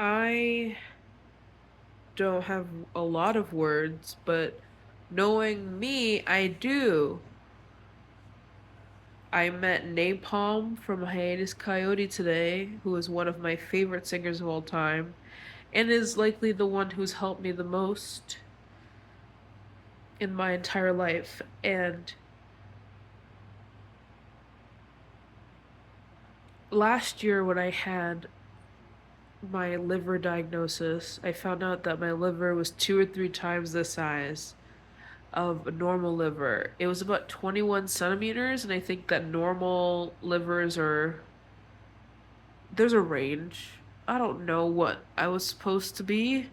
I don't have a lot of words, but knowing me, I do. I met Napalm from Hiatus Coyote today, who is one of my favorite singers of all time, and is likely the one who's helped me the most in my entire life. And last year, when I had my liver diagnosis, I found out that my liver was 2 or 3 times the size of a normal liver. It was about 21 centimeters, and I think that normal livers are, there's a range. I don't know what I was supposed to be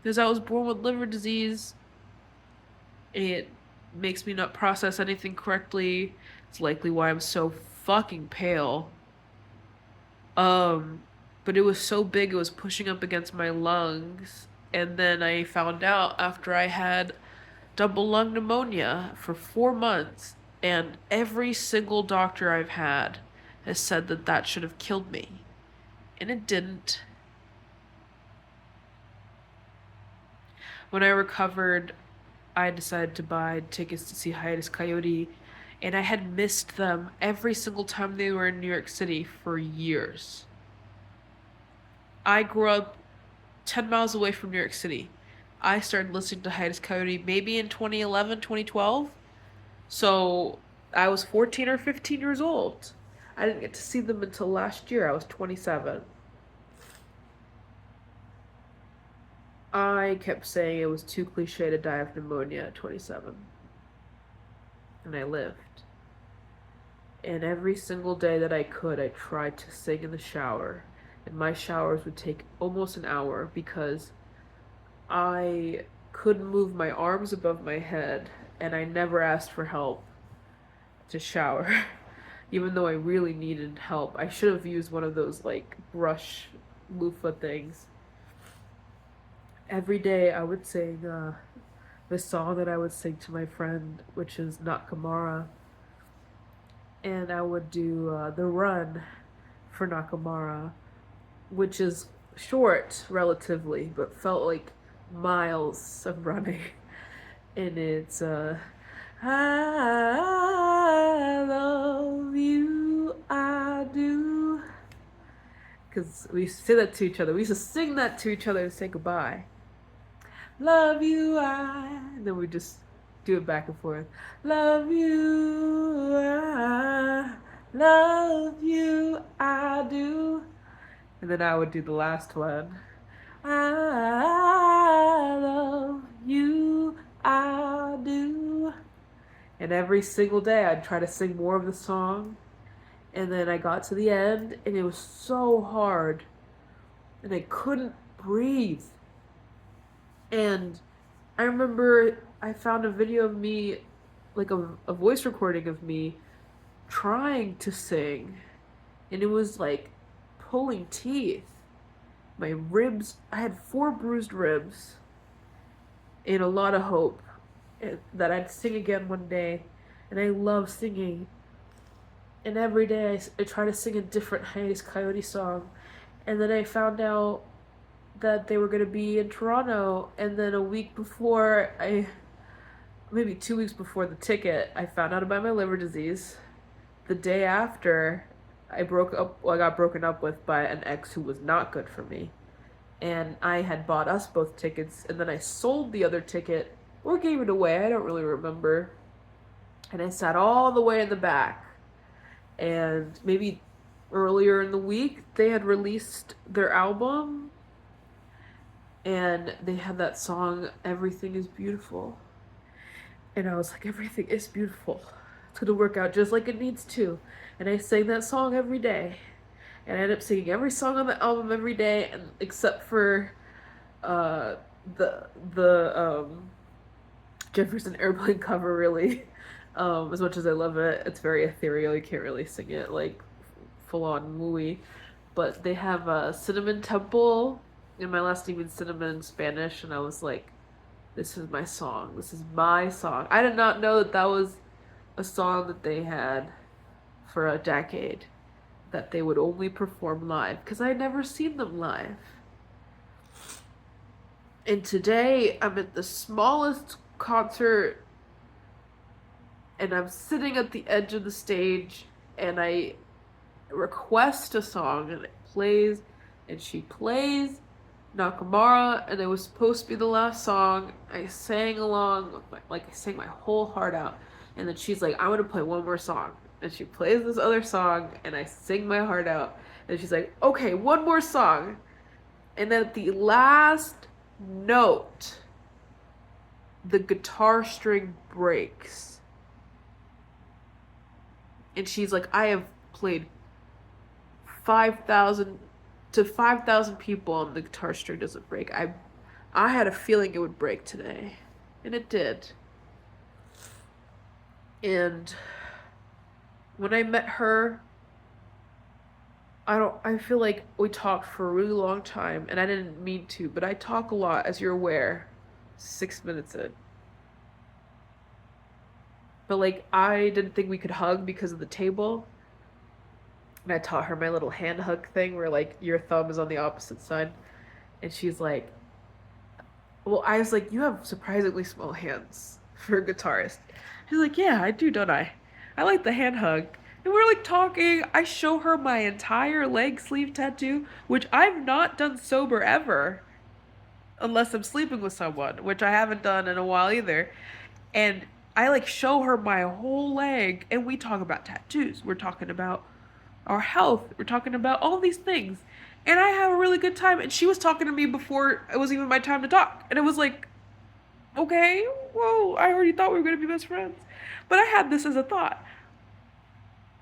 because I was born with liver disease. It makes me not process anything correctly. It's likely why I'm so fucking pale. Um, but it was so big, it was pushing up against my lungs. And then I found out after I had double lung pneumonia for 4 months, and every single doctor I've had has said that that should have killed me, and it didn't. When I recovered, I decided to buy tickets to see Hiatus Coyote, and I had missed them every single time they were in New York City for years. I grew up 10 miles away from New York City. I started listening to Hiatus Coyote maybe in 2011, 2012. So I was 14 or 15 years old. I didn't get to see them until last year. I was 27. I kept saying it was too cliche to die of pneumonia at 27. And I lived. And every single day that I could, I tried to sing in the shower. And my showers would take almost an hour because I couldn't move my arms above my head. And I never asked for help to shower. Even though I really needed help. I should have used one of those like brush loofah things. Every day I would sing the song that I would sing to my friend, which is Nakamura. And I would do the run for Nakamura, which is short relatively, but felt like miles of running. And it's I love you, I do. Because we used to say that to each other. We used to sing that to each other to say goodbye. Love you, I. And then we just do it back and forth. Love you, I. Love you, I do. And then I would do the last one. I love you, I do. And every single day I'd try to sing more of the song. And then I got to the end and it was so hard. And I couldn't breathe. And I remember I found a video of me, like a voice recording of me trying to sing. And it was like pulling teeth. My ribs, I had 4 bruised ribs and a lot of hope that I'd sing again one day. And I love singing. And every day I try to sing a different Hiatus Coyote song. And then I found out that they were going to be in Toronto. And then a week before, maybe 2 weeks before the ticket, I found out about my liver disease. The day after, I got broken up with by an ex who was not good for me. And I had bought us both tickets, and then I sold the other ticket or gave it away. I don't really remember. And I sat all the way in the back. And maybe earlier in the week, they had released their album, and they had that song, Everything is Beautiful. And I was like, everything is beautiful. It's gonna work out just like it needs to. And I sang that song every day. And I ended up singing every song on the album every day, and except for uh, the Jefferson Airplane cover, really. As much as I love it, it's very ethereal. You can't really sing it like full on mooey. But they have a Cinnamon Temple, and my last name is Cinnamon in Spanish, and I was like, this is my song. This is my song. I did not know that that was a song that they had for a decade, that they would only perform live, because I had never seen them live. And today I'm at the smallest concert and I'm sitting at the edge of the stage and I request a song and it plays and she plays Nakamura and it was supposed to be the last song. I sang along with like I sang my whole heart out and then she's like, I'm gonna play one more song. And she plays this other song and I sing my heart out. And she's like, okay, one more song. And then at the last note, the guitar string breaks. And she's like, I have played 5,000 to 5,000 people and the guitar string doesn't break. I had a feeling it would break today. And it did. And when I met her, I feel like we talked for a really long time and I didn't mean to, but I talk a lot as you're aware. 6 minutes in. But like I didn't think we could hug because of the table. And I taught her my little hand hug thing where like your thumb is on the opposite side. And she's like, well, I was like, you have surprisingly small hands for a guitarist. She's like, yeah, I do, don't I? I like the hand hug. And we're like talking. I show her my entire leg sleeve tattoo, which I've not done sober ever, unless I'm sleeping with someone, which I haven't done in a while either. And I like show her my whole leg, and we talk about tattoos. We're talking about our health. We're talking about all these things. And I have a really good time. And she was talking to me before it was even my time to talk. And it was like, okay, whoa, I already thought we were going to be best friends. But I had this as a thought.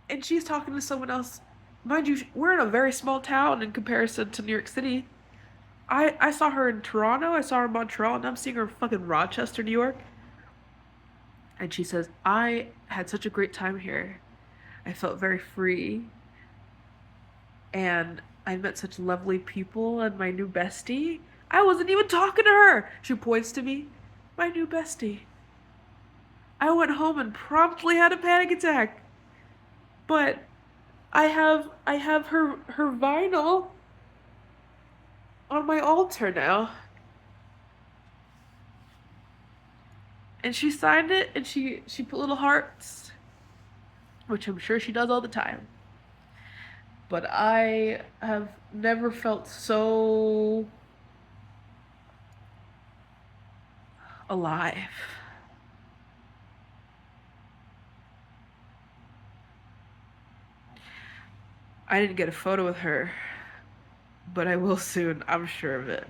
And she's talking to someone else. Mind you, we're in a very small town in comparison to New York City. I saw her in Toronto, I saw her in Montreal, and I'm seeing her in fucking Rochester, New York. And she says, I had such a great time here. I felt very free. And I met such lovely people and my new bestie. I wasn't even talking to her. She points to me. My new bestie. I went home and promptly had a panic attack. But I have her vinyl on my altar now. And she signed it and she put little hearts, which I'm sure she does all the time. But I have never felt so alive. I didn't get a photo with her, but I will soon, I'm sure of it.